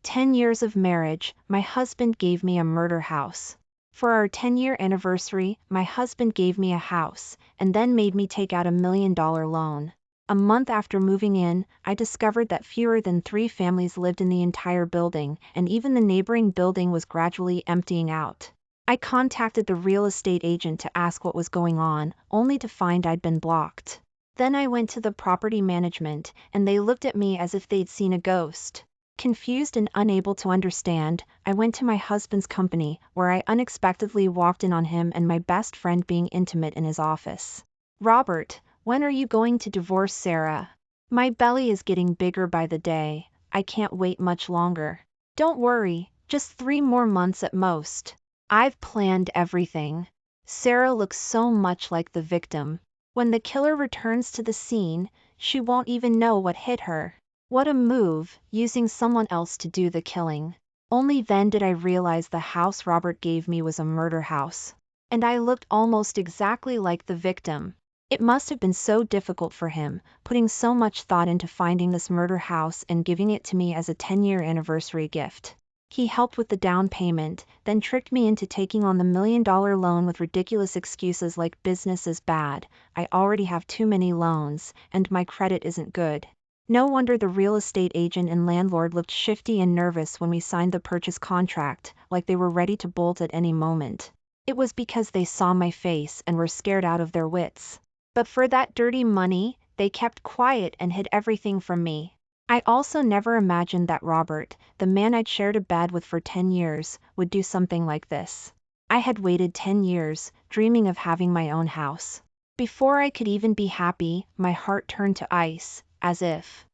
10 years of marriage, my husband gave me a murder house. For our 10-year anniversary, my husband gave me a house, and then made me take out $1 million loan. A month after moving in, I discovered that fewer than 3 families lived in the entire building, and even the neighboring building was gradually emptying out. I contacted the real estate agent to ask what was going on, only to find I'd been blocked. Then I went to the property management, and they looked at me as if they'd seen a ghost. Confused and unable to understand, I went to my husband's company, where I unexpectedly walked in on him and my best friend being intimate in his office. "Robert, when are you going to divorce Sarah? My belly is getting bigger by the day. I can't wait much longer." "Don't worry, just 3 more months at most. I've planned everything." Sarah looks so much like the victim. When the killer returns to the scene, she won't even know what hit her. What a move, using someone else to do the killing. Only then did I realize the house Robert gave me was a murder house. And I looked almost exactly like the victim. It must have been so difficult for him, putting so much thought into finding this murder house and giving it to me as a 10-year anniversary gift. He helped with the down payment, then tricked me into taking on the $1 million loan with ridiculous excuses like business is bad, I already have too many loans, and my credit isn't good. No wonder the real estate agent and landlord looked shifty and nervous when we signed the purchase contract, like they were ready to bolt at any moment. It was because they saw my face and were scared out of their wits. But for that dirty money, they kept quiet and hid everything from me. I also never imagined that Robert, the man I'd shared a bed with for 10 years, would do something like this. I had waited 10 years, dreaming of having my own house. Before I could even be happy, my heart turned to ice, as if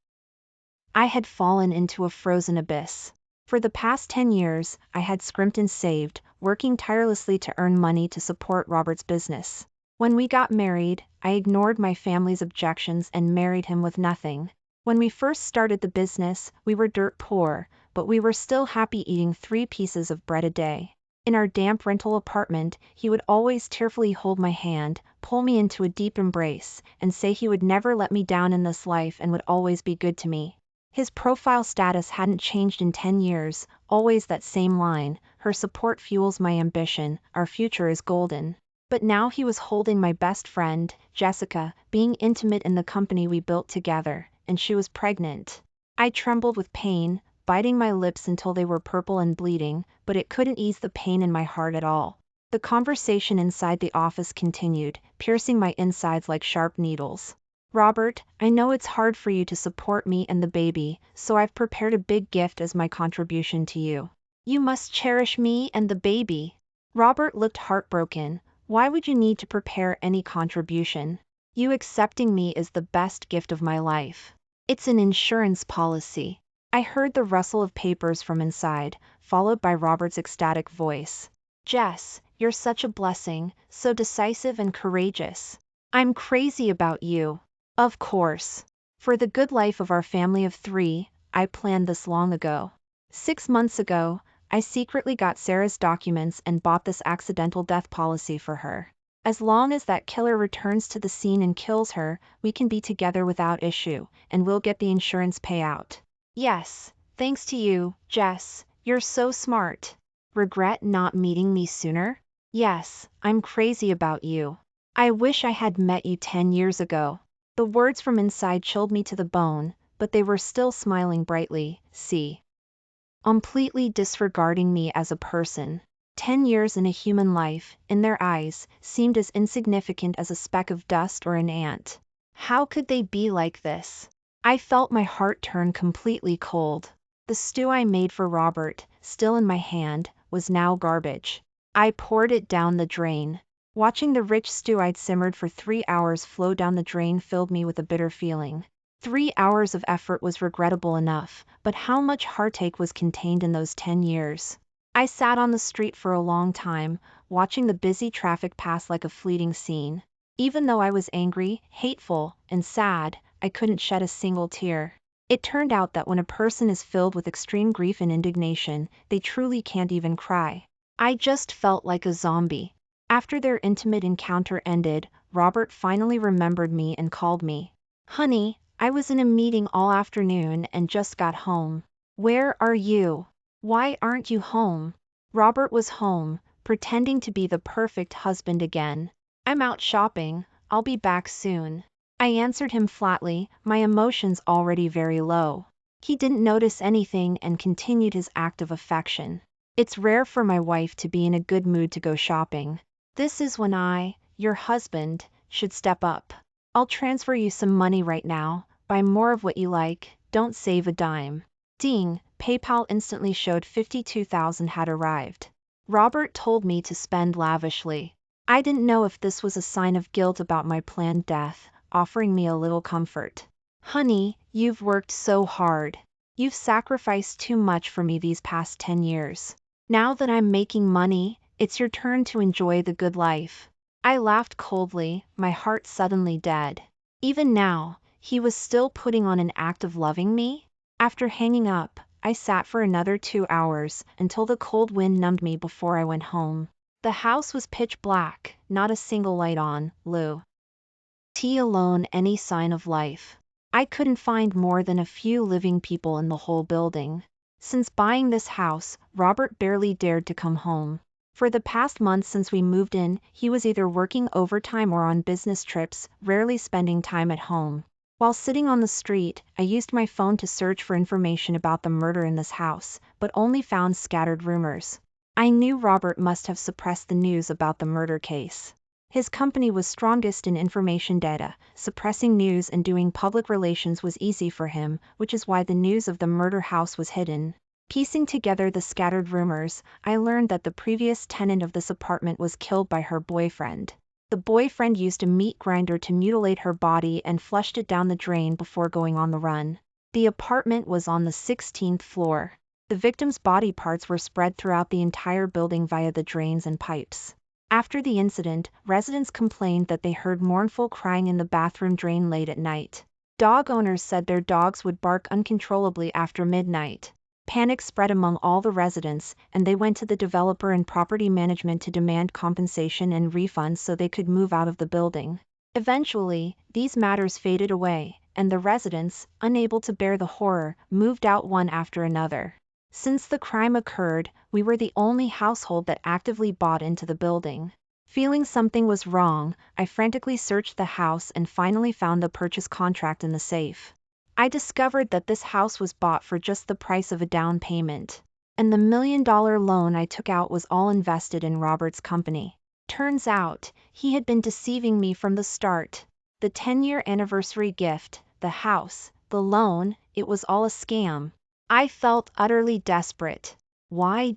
I had fallen into a frozen abyss. For the past 10 years, I had scrimped and saved, working tirelessly to earn money to support Robert's business. When we got married, I ignored my family's objections and married him with nothing. When we first started the business, we were dirt poor, but we were still happy eating 3 pieces of bread a day. In our damp rental apartment, he would always tearfully hold my hand, pull me into a deep embrace, and say he would never let me down in this life and would always be good to me. His profile status hadn't changed in 10 years, always that same line, "Her support fuels my ambition, our future is golden." But now he was holding my best friend, Jessica, being intimate in the company we built together, and she was pregnant. I trembled with pain, biting my lips until they were purple and bleeding, but it couldn't ease the pain in my heart at all. The conversation inside the office continued, piercing my insides like sharp needles. "Robert, I know it's hard for you to support me and the baby, so I've prepared a big gift as my contribution to you. You must cherish me and the baby." Robert looked heartbroken. "Why would you need to prepare any contribution? You accepting me is the best gift of my life. It's an insurance policy." I heard the rustle of papers from inside, followed by Robert's ecstatic voice. "Jess, you're such a blessing, so decisive and courageous. I'm crazy about you." "Of course. For the good life of our family of 3, I planned this long ago. 6 months ago, I secretly got Sarah's documents and bought this accidental death policy for her. As long as that killer returns to the scene and kills her, we can be together without issue, and we'll get the insurance payout." "Yes, thanks to you, Jess, you're so smart." "Regret not meeting me sooner?" "Yes, I'm crazy about you. I wish I had met you 10 years ago." The words from inside chilled me to the bone, but they were still smiling brightly, see. Completely disregarding me as a person. 10 years in a human life, in their eyes, seemed as insignificant as a speck of dust or an ant. How could they be like this? I felt my heart turn completely cold. The stew I made for Robert, still in my hand, was now garbage. I poured it down the drain. Watching the rich stew I'd simmered for 3 hours flow down the drain filled me with a bitter feeling. 3 hours of effort was regrettable enough, but how much heartache was contained in those 10 years? I sat on the street for a long time, watching the busy traffic pass like a fleeting scene. Even though I was angry, hateful, and sad, I couldn't shed a single tear. It turned out that when a person is filled with extreme grief and indignation, they truly can't even cry. I just felt like a zombie. After their intimate encounter ended, Robert finally remembered me and called me. "Honey, I was in a meeting all afternoon and just got home. Where are you? Why aren't you home? Robert was home, pretending to be the perfect husband again. I'm out shopping, I'll be back soon. I answered him flatly, my emotions already very low. He didn't notice anything and continued his act of affection. It's rare for my wife to be in a good mood to go shopping. This is when I, your husband, should step up. I'll transfer you some money right now, buy more of what you like, don't save a dime. Ding, PayPal instantly showed 52,000 had arrived. Robert told me to spend lavishly. I didn't know if this was a sign of guilt about my planned death, offering me a little comfort. Honey, you've worked so hard. You've sacrificed too much for me these past 10 years. Now that I'm making money, it's your turn to enjoy the good life. I laughed coldly, my heart suddenly dead. Even now, he was still putting on an act of loving me? After hanging up, I sat for another 2 hours, until the cold wind numbed me before I went home. The house was pitch black, not a single light on, Lou. T alone any sign of life. I couldn't find more than a few living people in the whole building. Since buying this house, Robert barely dared to come home. For the past month since we moved in, he was either working overtime or on business trips, rarely spending time at home. While sitting on the street, I used my phone to search for information about the murder in this house, but only found scattered rumors. I knew Robert must have suppressed the news about the murder case. His company was strongest in information data, suppressing news and doing public relations was easy for him, which is why the news of the murder house was hidden. Piecing together the scattered rumors, I learned that the previous tenant of this apartment was killed by her boyfriend. The boyfriend used a meat grinder to mutilate her body and flushed it down the drain before going on the run. The apartment was on the 16th floor. The victim's body parts were spread throughout the entire building via the drains and pipes. After the incident, residents complained that they heard mournful crying in the bathroom drain late at night. Dog owners said their dogs would bark uncontrollably after midnight. Panic spread among all the residents, and they went to the developer and property management to demand compensation and refunds so they could move out of the building. Eventually, these matters faded away, and the residents, unable to bear the horror, moved out one after another. Since the crime occurred, we were the only household that actively bought into the building. Feeling something was wrong, I frantically searched the house and finally found the purchase contract in the safe. I discovered that this house was bought for just the price of a down payment. And the $1 million loan I took out was all invested in Robert's company. Turns out, he had been deceiving me from the start. The 10-year anniversary gift, the house, the loan, it was all a scam. I felt utterly desperate. Why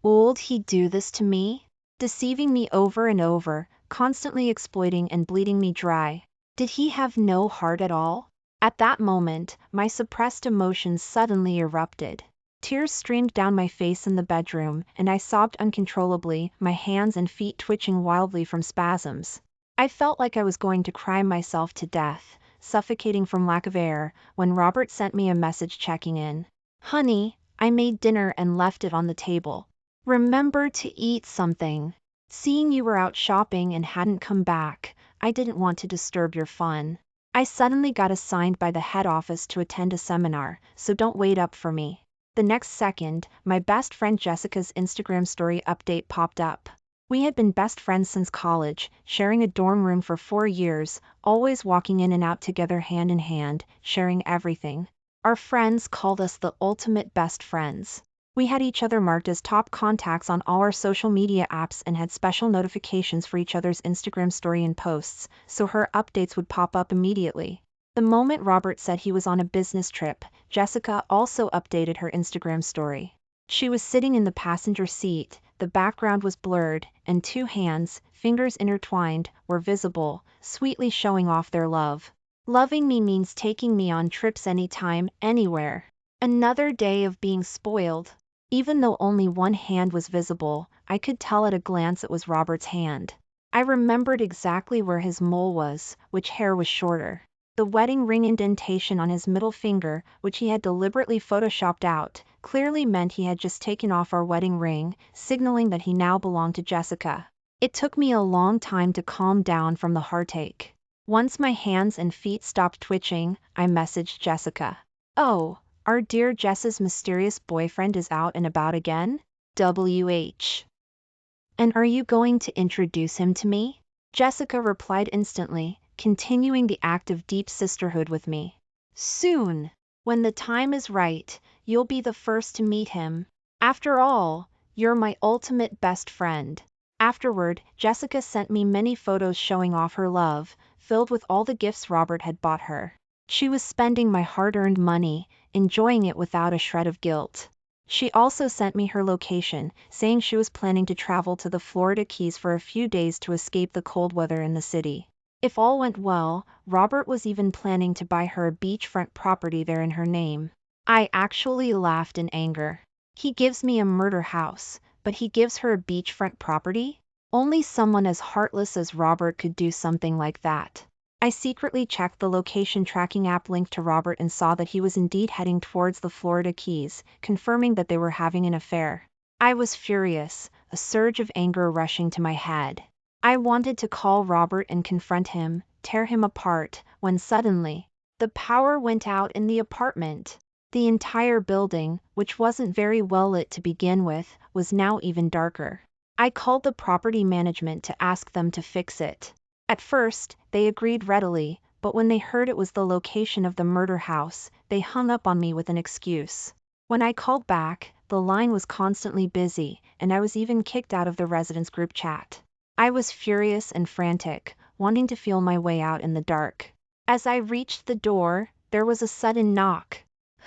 would he do this to me? Deceiving me over and over, constantly exploiting and bleeding me dry. Did he have no heart at all? At that moment, my suppressed emotions suddenly erupted. Tears streamed down my face in the bedroom, and I sobbed uncontrollably, my hands and feet twitching wildly from spasms. I felt like I was going to cry myself to death, suffocating from lack of air, when Robert sent me a message checking in. Honey, I made dinner and left it on the table. Remember to eat something. Seeing you were out shopping and hadn't come back, I didn't want to disturb your fun. I suddenly got assigned by the head office to attend a seminar, so don't wait up for me. The next second, my best friend Jessica's Instagram story update popped up. We had been best friends since college, sharing a dorm room for 4 years, always walking in and out together hand in hand, sharing everything. Our friends called us the ultimate best friends. We had each other marked as top contacts on all our social media apps and had special notifications for each other's Instagram story and posts, so her updates would pop up immediately. The moment Robert said he was on a business trip, Jessica also updated her Instagram story. She was sitting in the passenger seat, the background was blurred, and 2 hands, fingers intertwined, were visible, sweetly showing off their love. Loving me means taking me on trips anytime, anywhere. Another day of being spoiled. Even though only one hand was visible, I could tell at a glance it was Robert's hand. I remembered exactly where his mole was, which hair was shorter. The wedding ring indentation on his middle finger, which he had deliberately photoshopped out, clearly meant he had just taken off our wedding ring, signaling that he now belonged to Jessica. It took me a long time to calm down from the heartache. Once my hands and feet stopped twitching, I messaged Jessica. Oh, Our dear Jess's mysterious boyfriend is out and about again? WH. And are you going to introduce him to me? Jessica replied instantly, continuing the act of deep sisterhood with me. Soon. When the time is right, you'll be the first to meet him. After all, you're my ultimate best friend. Afterward, Jessica sent me many photos showing off her love, filled with all the gifts Robert had bought her. She was spending my hard-earned money, enjoying it without a shred of guilt. She also sent me her location, saying she was planning to travel to the Florida Keys for a few days to escape the cold weather in the city. If all went well, Robert was even planning to buy her a beachfront property there in her name. I actually laughed in anger. He gives me a murder house, but he gives her a beachfront property? Only someone as heartless as Robert could do something like that. I secretly checked the location tracking app linked to Robert and saw that he was indeed heading towards the Florida Keys, confirming that they were having an affair. I was furious, a surge of anger rushing to my head. I wanted to call Robert and confront him, tear him apart, when suddenly, the power went out in the apartment. The entire building, which wasn't very well lit to begin with, was now even darker. I called the property management to ask them to fix it. At first, they agreed readily, but when they heard it was the location of the murder house, they hung up on me with an excuse. When I called back, the line was constantly busy, and I was even kicked out of the residence group chat. I was furious and frantic, wanting to feel my way out in the dark. As I reached the door, there was a sudden knock.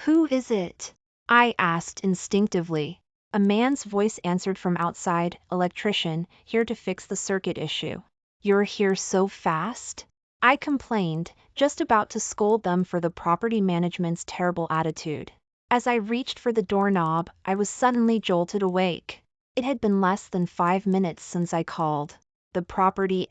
Who is it? I asked instinctively. A man's voice answered from outside, electrician, here to fix the circuit issue. You're here so fast? I complained, just about to scold them for the property management's terrible attitude. As I reached for the doorknob, I was suddenly jolted awake. It had been less than 5 minutes since I called. The property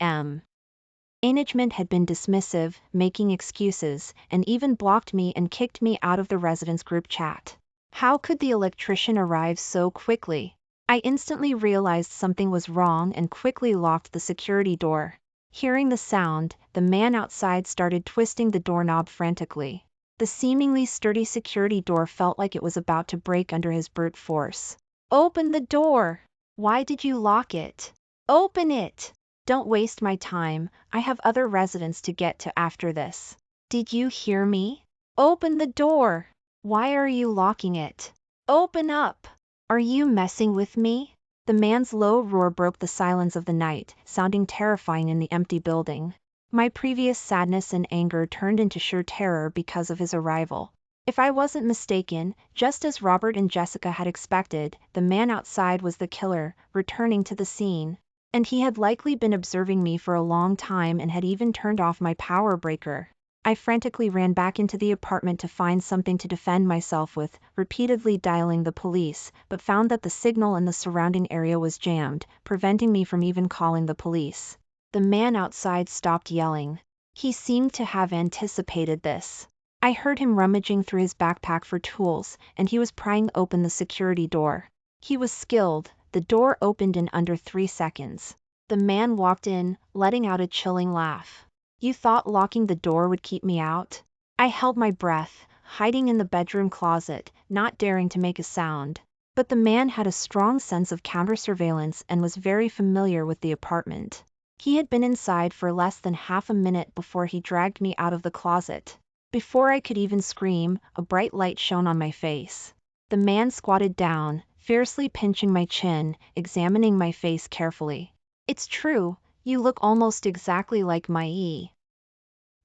management had been dismissive, making excuses, and even blocked me and kicked me out of the residence group chat. How could the electrician arrive so quickly? I instantly realized something was wrong and quickly locked the security door. Hearing the sound, the man outside started twisting the doorknob frantically. The seemingly sturdy security door felt like it was about to break under his brute force. Open the door! Why did you lock it? Open it! Don't waste my time, I have other residents to get to after this. Did you hear me? Open the door! Why are you locking it? Open up! Are you messing with me? The man's low roar broke the silence of the night, sounding terrifying in the empty building. My previous sadness and anger turned into sheer terror because of his arrival. If I wasn't mistaken, just as Robert and Jessica had expected, the man outside was the killer, returning to the scene. And he had likely been observing me for a long time and had even turned off my power breaker. I frantically ran back into the apartment to find something to defend myself with, repeatedly dialing the police, but found that the signal in the surrounding area was jammed, preventing me from even calling the police. The man outside stopped yelling. He seemed to have anticipated this. I heard him rummaging through his backpack for tools, and he was prying open the security door. He was skilled. The door opened in under 3 seconds. The man walked in, letting out a chilling laugh. You thought locking the door would keep me out? I held my breath, hiding in the bedroom closet, not daring to make a sound. But the man had a strong sense of counter-surveillance and was very familiar with the apartment. He had been inside for less than half a minute before he dragged me out of the closet. Before I could even scream, a bright light shone on my face. The man squatted down, fiercely pinching my chin, examining my face carefully. It's true, you look almost exactly like my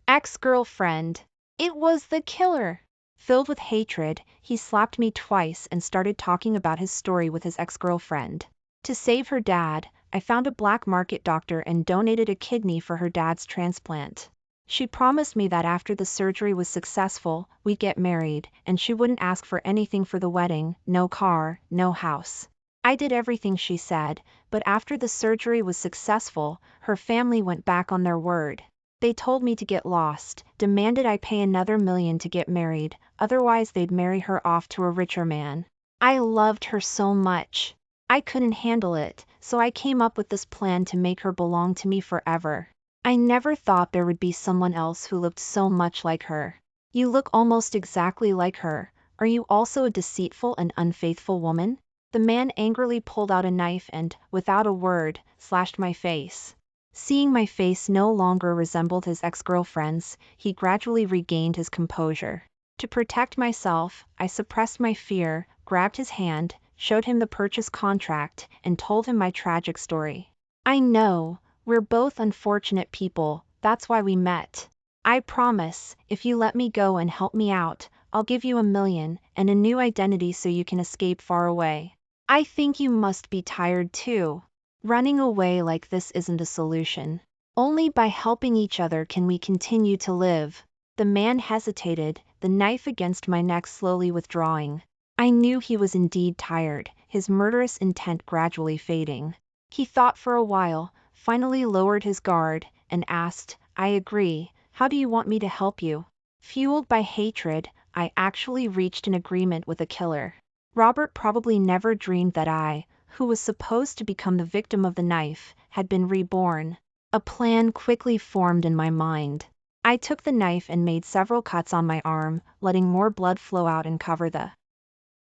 ex-girlfriend. It was the killer. Filled with hatred, he slapped me twice and started talking about his story with his ex-girlfriend. To save her dad, I found a black market doctor and donated a kidney for her dad's transplant. She promised me that after the surgery was successful, we'd get married, and she wouldn't ask for anything for the wedding, no car, no house. I did everything she said, but after the surgery was successful, her family went back on their word. They told me to get lost, demanded I pay another $1 million to get married, otherwise they'd marry her off to a richer man. I loved her so much. I couldn't handle it, so I came up with this plan to make her belong to me forever. I never thought there would be someone else who looked so much like her. You look almost exactly like her, Are you also a deceitful and unfaithful woman? The man angrily pulled out a knife and, without a word, slashed my face. Seeing my face no longer resembled his ex-girlfriend's, he gradually regained his composure. To protect myself, I suppressed my fear, grabbed his hand, showed him the purchase contract, and told him my tragic story. I know, we're both unfortunate people, that's why we met. I promise, if you let me go and help me out, I'll give you $1 million and a new identity so you can escape far away. I think you must be tired too. Running away like this isn't a solution. Only by helping each other can we continue to live. The man hesitated, the knife against my neck slowly withdrawing. I knew he was indeed tired, his murderous intent gradually fading. He thought for a while, finally lowered his guard, and asked, I agree, how do you want me to help you? Fueled by hatred, I actually reached an agreement with a killer. Robert probably never dreamed that I, who was supposed to become the victim of the knife, had been reborn. A plan quickly formed in my mind. I took the knife and made several cuts on my arm, letting more blood flow out and cover the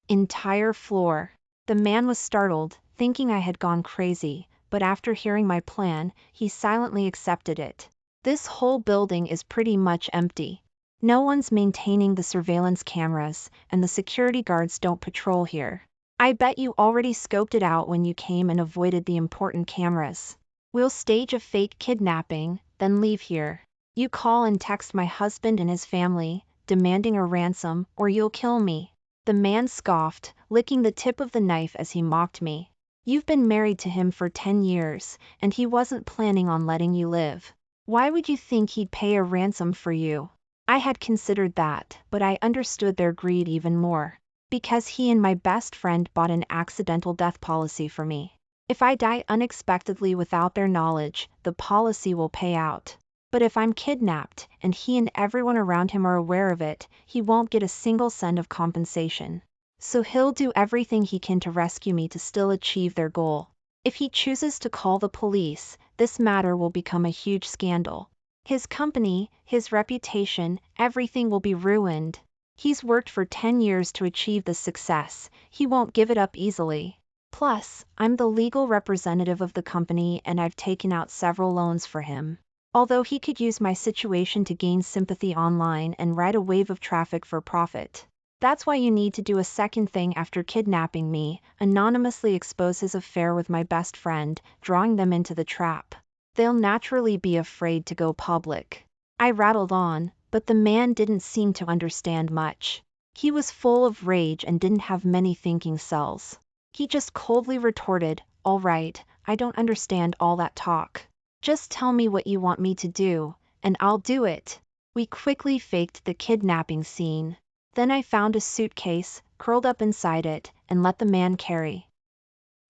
entire floor. The man was startled, thinking I had gone crazy, but after hearing my plan, he silently accepted it. This whole building is pretty much empty. No one's maintaining the surveillance cameras, and the security guards don't patrol here. I bet you already scoped it out when you came and avoided the important cameras. We'll stage a fake kidnapping, then leave here. You call and text my husband and his family, demanding a ransom, or you'll kill me. The man scoffed, licking the tip of the knife as he mocked me. You've been married to him for 10 years, and he wasn't planning on letting you live. Why would you think he'd pay a ransom for you? I had considered that, but I understood their greed even more. Because he and my best friend bought an accidental death policy for me. If I die unexpectedly without their knowledge, the policy will pay out. But if I'm kidnapped, and he and everyone around him are aware of it, he won't get a single cent of compensation. So he'll do everything he can to rescue me to still achieve their goal. If he chooses to call the police, this matter will become a huge scandal. His company, his reputation, everything will be ruined. He's worked for 10 years to achieve this success, he won't give it up easily. Plus, I'm the legal representative of the company and I've taken out several loans for him. Although he could use my situation to gain sympathy online and ride a wave of traffic for profit. That's why you need to do a second thing after kidnapping me, anonymously expose his affair with my best friend, drawing them into the trap. They'll naturally be afraid to go public. I rattled on, but the man didn't seem to understand much. He was full of rage and didn't have many thinking cells. He just coldly retorted, all right, I don't understand all that talk. Just tell me what you want me to do, and I'll do it. We quickly faked the kidnapping scene. Then I found a suitcase, curled up inside it, and let the man carry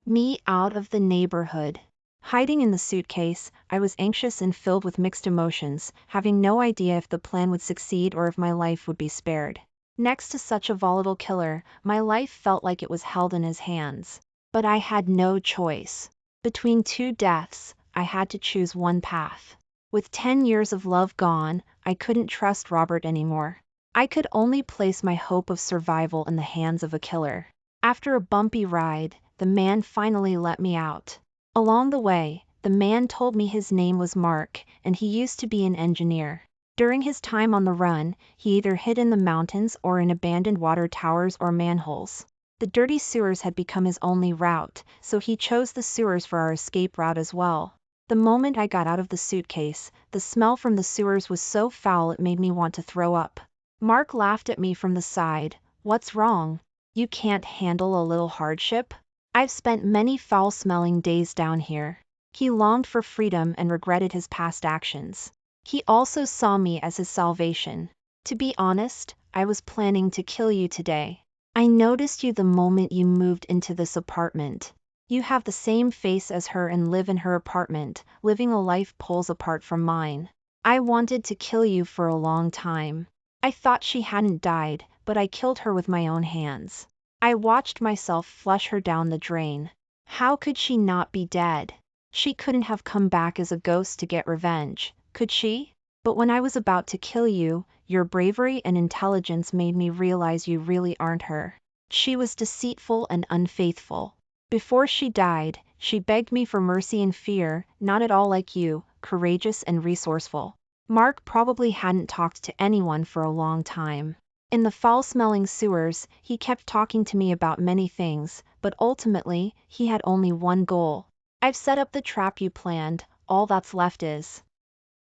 me out of the neighborhood. Hiding in the suitcase, I was anxious and filled with mixed emotions, having no idea if the plan would succeed or if my life would be spared. Next to such a volatile killer, my life felt like it was held in his hands. But I had no choice. Between two deaths, I had to choose one path. With 10 years of love gone, I couldn't trust Robert anymore. I could only place my hope of survival in the hands of a killer. After a bumpy ride, the man finally let me out. Along the way, the man told me his name was Mark, and he used to be an engineer. During his time on the run, he either hid in the mountains or in abandoned water towers or manholes. The dirty sewers had become his only route, so he chose the sewers for our escape route as well. The moment I got out of the suitcase, the smell from the sewers was so foul it made me want to throw up. Mark laughed at me from the side. What's wrong? You can't handle a little hardship? I've spent many foul-smelling days down here. He longed for freedom and regretted his past actions. He also saw me as his salvation. To be honest, I was planning to kill you today. I noticed you the moment you moved into this apartment. You have the same face as her and live in her apartment, living a life poles apart from mine. I wanted to kill you for a long time. I thought she hadn't died, but I killed her with my own hands. I watched myself flush her down the drain. How could she not be dead? She couldn't have come back as a ghost to get revenge, could she? But when I was about to kill you, your bravery and intelligence made me realize you really aren't her. She was deceitful and unfaithful. Before she died, she begged me for mercy and fear, not at all like you, courageous and resourceful. Mark probably hadn't talked to anyone for a long time. In the foul-smelling sewers, he kept talking to me about many things, but ultimately, he had only one goal. I've set up the trap you planned, all that's left is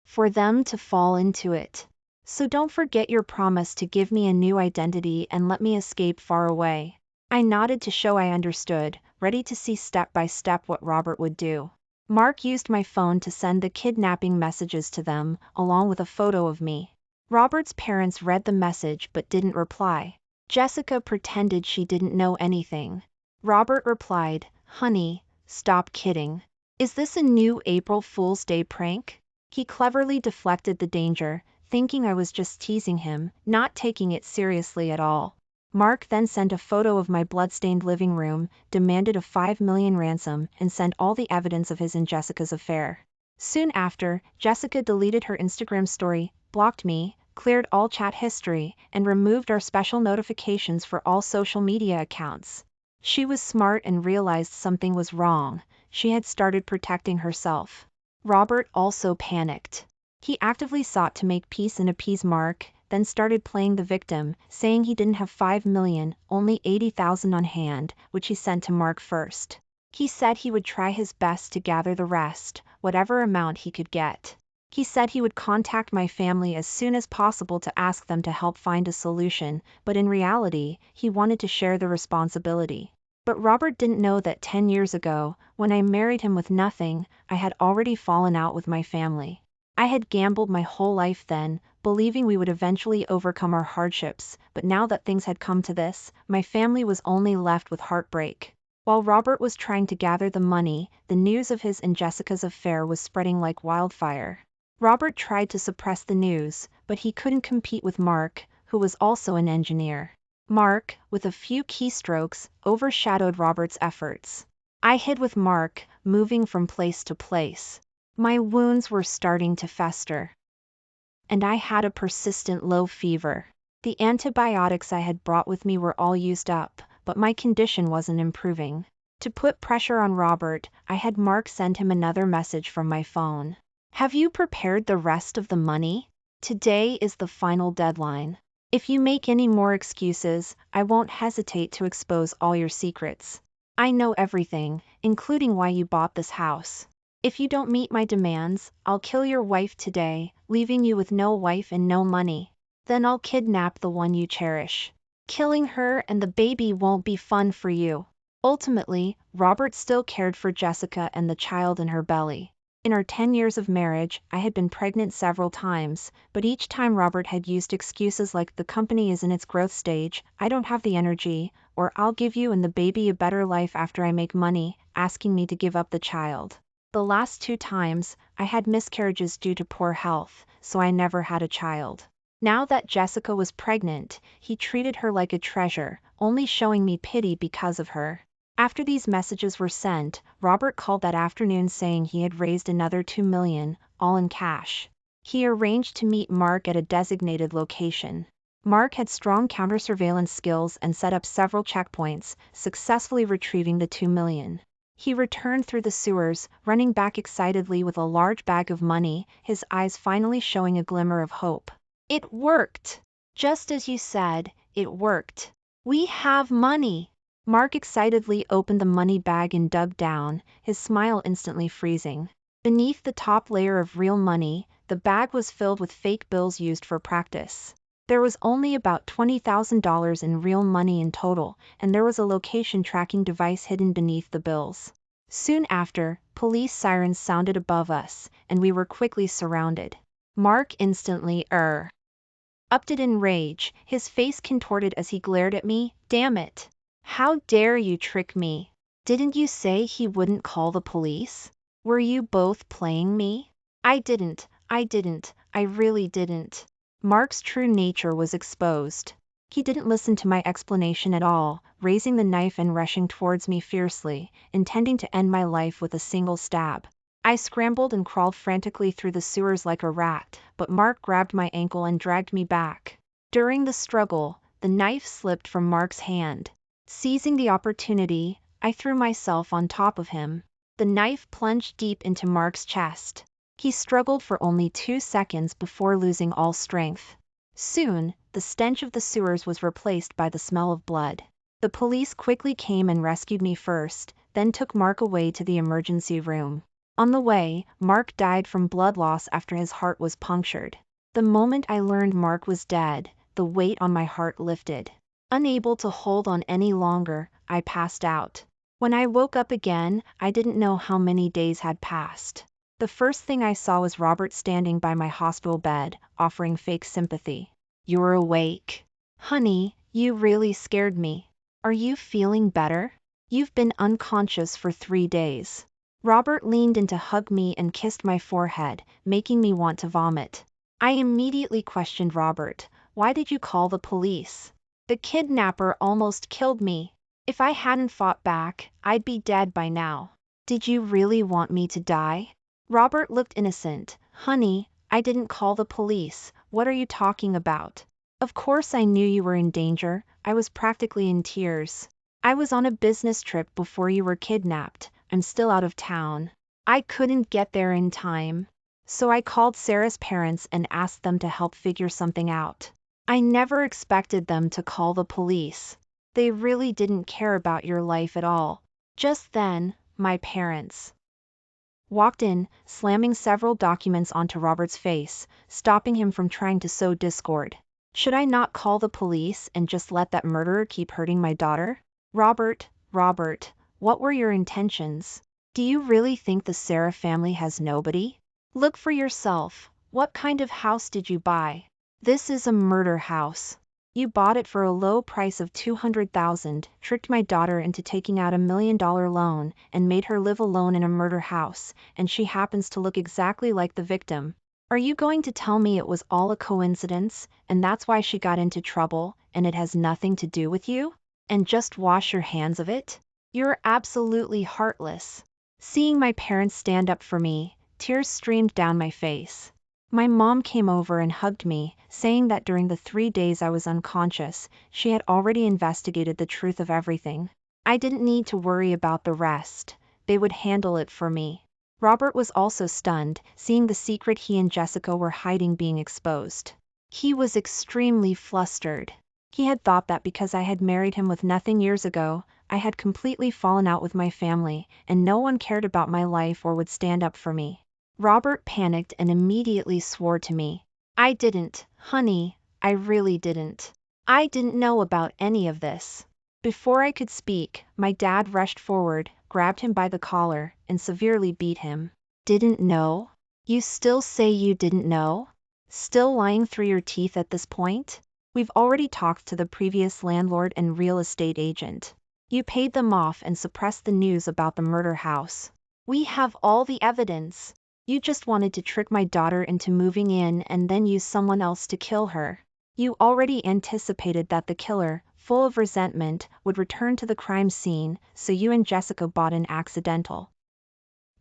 for them to fall into it. So don't forget your promise to give me a new identity and let me escape far away. I nodded to show I understood, ready to see step by step what Robert would do. Mark used my phone to send the kidnapping messages to them, along with a photo of me. Robert's parents read the message but didn't reply. Jessica pretended she didn't know anything. Robert replied, "Honey, stop kidding. Is this a new April Fool's Day prank?" He cleverly deflected the danger, thinking I was just teasing him, not taking it seriously at all. Mark then sent a photo of my bloodstained living room, demanded a $5 million ransom, and sent all the evidence of his and Jessica's affair. Soon after, Jessica deleted her Instagram story, blocked me, cleared all chat history, and removed our special notifications for all social media accounts. She was smart and realized something was wrong. She had started protecting herself. Robert also panicked. He actively sought to make peace and appease Mark, then started playing the victim, saying he didn't have $5 million, only $80,000 on hand, which he sent to Mark first. He said he would try his best to gather the rest, whatever amount he could get. He said he would contact my family as soon as possible to ask them to help find a solution, but in reality, he wanted to share the responsibility. But Robert didn't know that 10 years ago, when I married him with nothing, I had already fallen out with my family. I had gambled my whole life then, believing we would eventually overcome our hardships, but now that things had come to this, my family was only left with heartbreak. While Robert was trying to gather the money, the news of his and Jessica's affair was spreading like wildfire. Robert tried to suppress the news, but he couldn't compete with Mark, who was also an engineer. Mark, with a few keystrokes, overshadowed Robert's efforts. I hid with Mark, moving from place to place. My wounds were starting to fester. And I had a persistent low fever. The antibiotics I had brought with me were all used up, but my condition wasn't improving. To put pressure on Robert, I had Mark send him another message from my phone. "Have you prepared the rest of the money? Today is the final deadline. If you make any more excuses, I won't hesitate to expose all your secrets. I know everything, including why you bought this house. If you don't meet my demands, I'll kill your wife today, leaving you with no wife and no money. Then I'll kidnap the one you cherish. Killing her and the baby won't be fun for you." Ultimately, Robert still cared for Jessica and the child in her belly. In our 10 years of marriage, I had been pregnant several times, but each time Robert had used excuses like "the company is in its growth stage, I don't have the energy," or "I'll give you and the baby a better life after I make money," asking me to give up the child. The last 2 times, I had miscarriages due to poor health, so I never had a child. Now that Jessica was pregnant, he treated her like a treasure, only showing me pity because of her. After these messages were sent, Robert called that afternoon saying he had raised another $2 million, all in cash. He arranged to meet Mark at a designated location. Mark had strong counter-surveillance skills and set up several checkpoints, successfully retrieving the $2 million. He returned through the sewers, running back excitedly with a large bag of money, his eyes finally showing a glimmer of hope. "It worked! Just as you said, it worked. We have money!" Mark excitedly opened the money bag and dug down, his smile instantly freezing. Beneath the top layer of real money, the bag was filled with fake bills used for practice. There was only about $20,000 in real money in total, and there was a location tracking device hidden beneath the bills. Soon after, police sirens sounded above us, and we were quickly surrounded. Mark instantly upped it in rage, his face contorted as he glared at me. "Damn it! How dare you trick me? Didn't you say he wouldn't call the police? Were you both playing me?" I didn't, I really didn't." Mark's true nature was exposed. He didn't listen to my explanation at all, raising the knife and rushing towards me fiercely, intending to end my life with a single stab. I scrambled and crawled frantically through the sewers like a rat, but Mark grabbed my ankle and dragged me back. During the struggle, the knife slipped from Mark's hand. Seizing the opportunity, I threw myself on top of him. The knife plunged deep into Mark's chest. He struggled for only 2 seconds before losing all strength. Soon, the stench of the sewers was replaced by the smell of blood. The police quickly came and rescued me first, then took Mark away to the emergency room. On the way, Mark died from blood loss after his heart was punctured. The moment I learned Mark was dead, the weight on my heart lifted. Unable to hold on any longer, I passed out. When I woke up again, I didn't know how many days had passed. The first thing I saw was Robert standing by my hospital bed, offering fake sympathy. "You're awake. Honey, you really scared me. Are you feeling better? You've been unconscious for 3 days." Robert leaned in to hug me and kissed my forehead, making me want to vomit. I immediately questioned Robert. "Why did you call the police? The kidnapper almost killed me. If I hadn't fought back, I'd be dead by now. Did you really want me to die?" Robert looked innocent. "Honey, I didn't call the police. What are you talking about? Of course I knew you were in danger." I was practically in tears. "I was on a business trip before you were kidnapped. I'm still out of town. I couldn't get there in time. So I called Sarah's parents and asked them to help figure something out. I never expected them to call the police. They really didn't care about your life at all." Just then, my parents walked in, slamming several documents onto Robert's face, stopping him from trying to sow discord. Should I not call the police and just let that murderer keep hurting my daughter? Robert, what were your intentions? Do you really think the Sarah family has nobody? Look for yourself. What kind of house did you buy? This is a murder house. You bought it for a low price of $200,000, tricked my daughter into taking out $1 million loan, and made her live alone in a murder house, and she happens to look exactly like the victim. Are you going to tell me it was all a coincidence, and that's why she got into trouble, and it has nothing to do with you? And just wash your hands of it? You're absolutely heartless." Seeing my parents stand up for me, tears streamed down my face. My mom came over and hugged me, saying that during the 3 days I was unconscious, she had already investigated the truth of everything. I didn't need to worry about the rest. They would handle it for me. Robert was also stunned, seeing the secret he and Jessica were hiding being exposed. He was extremely flustered. He had thought that because I had married him with nothing years ago, I had completely fallen out with my family, and no one cared about my life or would stand up for me. Robert panicked and immediately swore to me. "I didn't, honey, I really didn't. I didn't know about any of this." Before I could speak, my dad rushed forward, grabbed him by the collar, and severely beat him. "Didn't know? You still say you didn't know? Still lying through your teeth at this point? We've already talked to the previous landlord and real estate agent. You paid them off and suppressed the news about the murder house. We have all the evidence. You just wanted to trick my daughter into moving in and then use someone else to kill her. You already anticipated that the killer, full of resentment, would return to the crime scene, so you and Jessica bought an accidental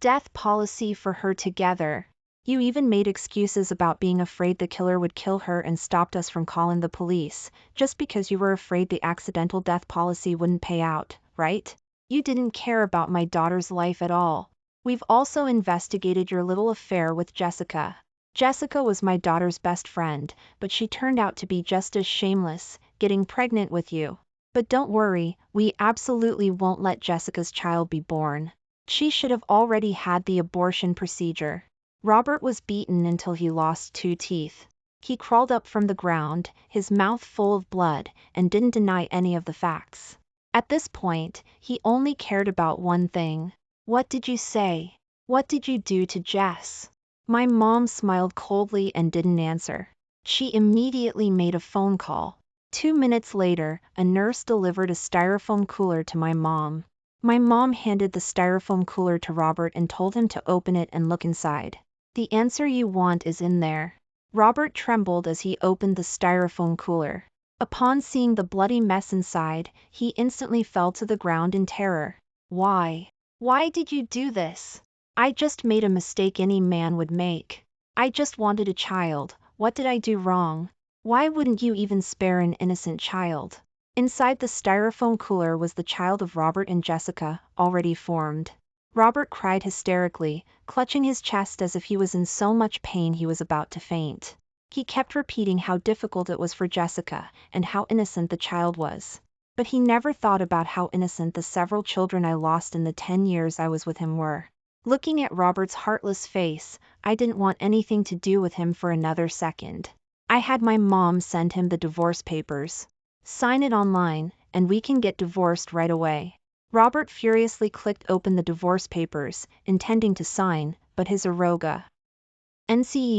death policy for her together. You even made excuses about being afraid the killer would kill her and stopped us from calling the police, just because you were afraid the accidental death policy wouldn't pay out, right? You didn't care about my daughter's life at all. We've also investigated your little affair with Jessica. Jessica was my daughter's best friend, but she turned out to be just as shameless, getting pregnant with you. But don't worry, we absolutely won't let Jessica's child be born. She should have already had the abortion procedure." Robert was beaten until he lost 2 teeth. He crawled up from the ground, his mouth full of blood, and didn't deny any of the facts. At this point, he only cared about one thing. "What did you say? What did you do to Jess?" My mom smiled coldly and didn't answer. She immediately made a phone call. 2 minutes later, a nurse delivered a styrofoam cooler to my mom. My mom handed the styrofoam cooler to Robert and told him to open it and look inside. "The answer you want is in there." Robert trembled as he opened the styrofoam cooler. Upon seeing the bloody mess inside, he instantly fell to the ground in terror. Why? Why did you do this? I just made a mistake any man would make. I just wanted a child. What did I do wrong? Why wouldn't you even spare an innocent child? Inside the styrofoam cooler was the child of Robert and Jessica, already formed. Robert cried hysterically, clutching his chest as if he was in so much pain he was about to faint. He kept repeating how difficult it was for Jessica, and how innocent the child was. But he never thought about how innocent the several children I lost in the 10 years I was with him were. Looking at Robert's heartless face, I didn't want anything to do with him for another second. I had my mom send him the divorce papers. Sign it online, and we can get divorced right away. Robert furiously clicked open the divorce papers, intending to sign, but his arrogance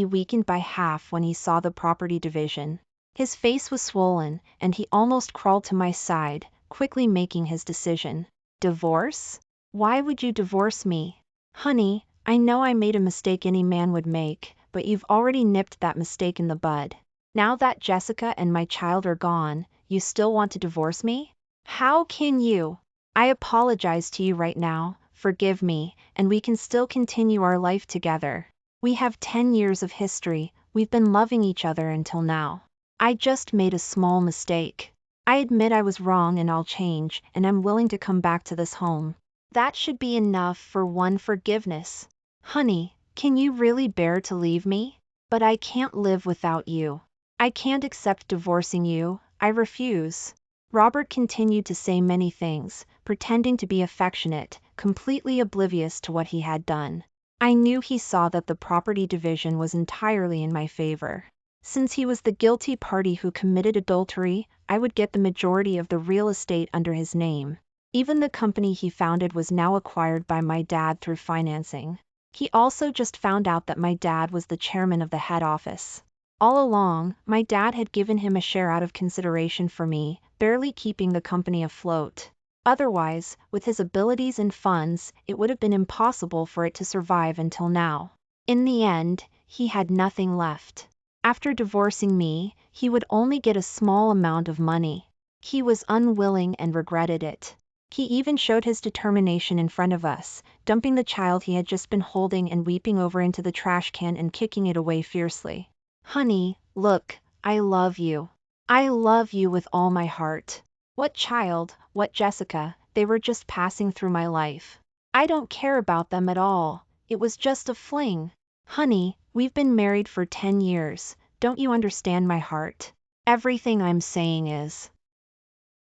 weakened by half when he saw the property division. His face was swollen, and he almost crawled to my side, quickly making his decision. Divorce? Why would you divorce me? Honey, I know I made a mistake any man would make, but you've already nipped that mistake in the bud. Now that Jessica and my child are gone, you still want to divorce me? How can you? I apologize to you right now, forgive me, and we can still continue our life together. We have 10 years of history, we've been loving each other until now. I just made a small mistake. I admit I was wrong and I'll change, and I'm willing to come back to this home. That should be enough for one forgiveness. Honey, can you really bear to leave me? But I can't live without you. I can't accept divorcing you, I refuse. Robert continued to say many things, pretending to be affectionate, completely oblivious to what he had done. I knew he saw that the property division was entirely in my favor. Since he was the guilty party who committed adultery, I would get the majority of the real estate under his name. Even the company he founded was now acquired by my dad through financing. He also just found out that my dad was the chairman of the head office. All along, my dad had given him a share out of consideration for me, barely keeping the company afloat. Otherwise, with his abilities and funds, it would have been impossible for it to survive until now. In the end, he had nothing left. After divorcing me, he would only get a small amount of money. He was unwilling and regretted it. He even showed his determination in front of us, dumping the child he had just been holding and weeping over into the trash can and kicking it away fiercely. Honey, look, I love you. I love you with all my heart. What child, what Jessica, they were just passing through my life. I don't care about them at all, it was just a fling. Honey, we've been married for 10 years, don't you understand my heart? Everything I'm saying is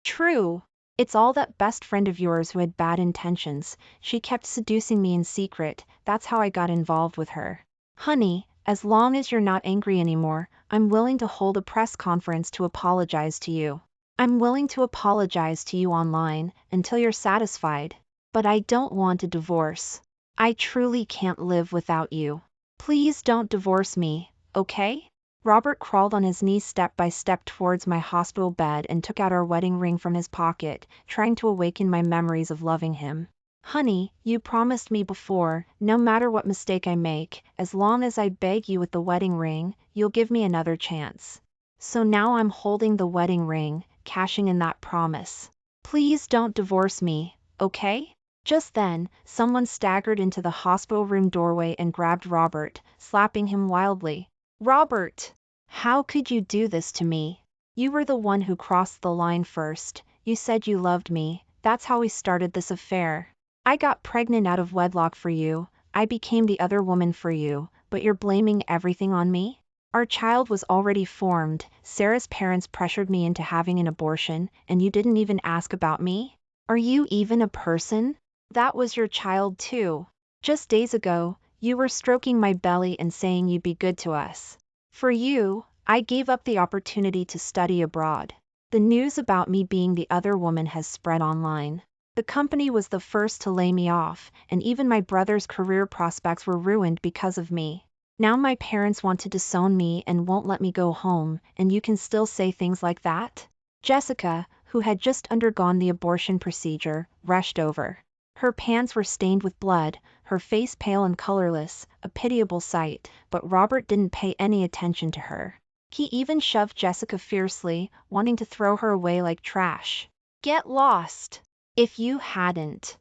true. It's all that best friend of yours who had bad intentions, she kept seducing me in secret, that's how I got involved with her. Honey, as long as you're not angry anymore, I'm willing to hold a press conference to apologize to you. I'm willing to apologize to you online, until you're satisfied. But I don't want a divorce. I truly can't live without you. Please don't divorce me, okay? Robert crawled on his knees step by step towards my hospital bed and took out our wedding ring from his pocket, trying to awaken my memories of loving him. Honey, you promised me before, no matter what mistake I make, as long as I beg you with the wedding ring, you'll give me another chance. So now I'm holding the wedding ring, cashing in that promise. Please don't divorce me, okay? Just then, someone staggered into the hospital room doorway and grabbed Robert, slapping him wildly. Robert! How could you do this to me? You were the one who crossed the line first, you said you loved me, that's how we started this affair. I got pregnant out of wedlock for you, I became the other woman for you, but you're blaming everything on me? Our child was already formed, Sarah's parents pressured me into having an abortion, and you didn't even ask about me? Are you even a person? That was your child too. Just days ago, you were stroking my belly and saying you'd be good to us. For you, I gave up the opportunity to study abroad. The news about me being the other woman has spread online. The company was the first to lay me off, and even my brother's career prospects were ruined because of me. Now my parents want to disown me and won't let me go home, and you can still say things like that? Jessica, who had just undergone the abortion procedure, rushed over. Her pants were stained with blood, her face pale and colorless, a pitiable sight, but Robert didn't pay any attention to her. He even shoved Jessica fiercely, wanting to throw her away like trash. Get lost! If you hadn't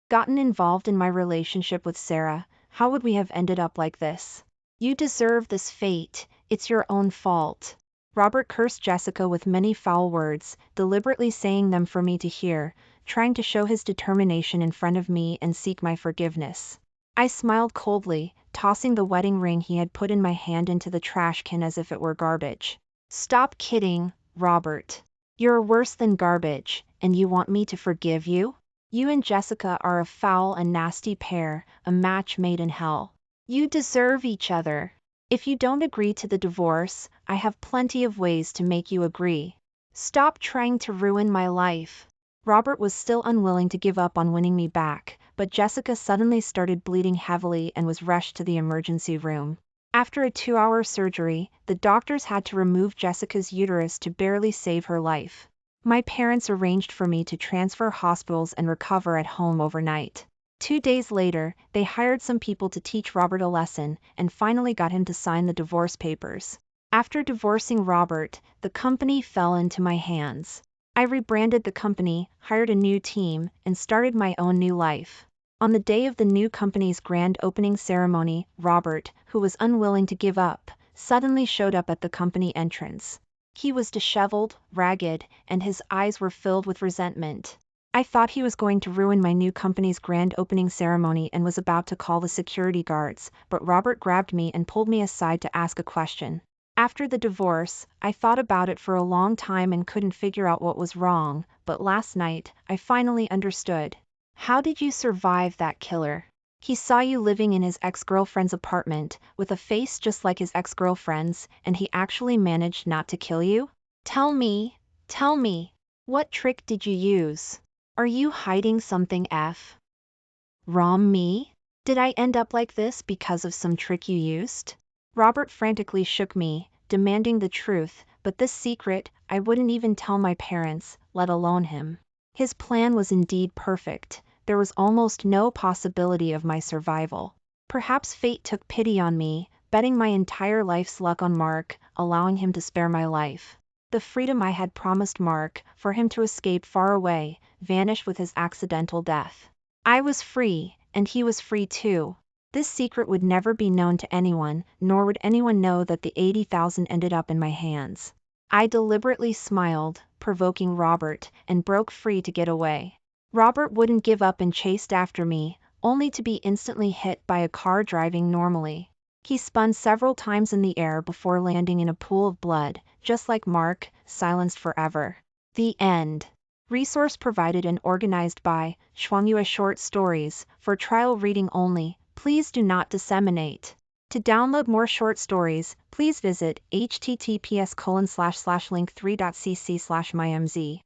gotten involved in my relationship with Sarah, how would we have ended up like this? You deserve this fate, it's your own fault. Robert cursed Jessica with many foul words, deliberately saying them for me to hear, trying to show his determination in front of me and seek my forgiveness. I smiled coldly, tossing the wedding ring he had put in my hand into the trash can as if it were garbage. Stop kidding, Robert. You're worse than garbage, and you want me to forgive you? You and Jessica are a foul and nasty pair, a match made in hell. You deserve each other. If you don't agree to the divorce, I have plenty of ways to make you agree. Stop trying to ruin my life. Robert was still unwilling to give up on winning me back, but Jessica suddenly started bleeding heavily and was rushed to the emergency room. After a 2-hour surgery, the doctors had to remove Jessica's uterus to barely save her life. My parents arranged for me to transfer hospitals and recover at home overnight. 2 days later, they hired some people to teach Robert a lesson and finally got him to sign the divorce papers. After divorcing Robert, the company fell into my hands. I rebranded the company, hired a new team, and started my own new life. On the day of the new company's grand opening ceremony, Robert, who was unwilling to give up, suddenly showed up at the company entrance. He was disheveled, ragged, and his eyes were filled with resentment. I thought he was going to ruin my new company's grand opening ceremony and was about to call the security guards, but Robert grabbed me and pulled me aside to ask a question. After the divorce, I thought about it for a long time and couldn't figure out what was wrong, but last night, I finally understood. How did you survive that killer? He saw you living in his ex-girlfriend's apartment, with a face just like his ex-girlfriend's, and he actually managed not to kill you? Tell me, what trick did you use? Are you hiding something Rom me? Did I end up like this because of some trick you used? Robert frantically shook me, demanding the truth, but this secret, I wouldn't even tell my parents, let alone him. His plan was indeed perfect. There was almost no possibility of my survival. Perhaps fate took pity on me, betting my entire life's luck on Mark, allowing him to spare my life. The freedom I had promised Mark, for him to escape far away, vanished with his accidental death. I was free, and he was free too. This secret would never be known to anyone, nor would anyone know that the 80,000 ended up in my hands. I deliberately smiled, provoking Robert, and broke free to get away. Robert wouldn't give up and chased after me, only to be instantly hit by a car driving normally. He spun several times in the air before landing in a pool of blood, just like Mark, silenced forever. The end. Resource provided and organized by Shuangyue Short Stories, for trial reading only. Please do not disseminate. To download more short stories, please visit https://link3.cc/mymz.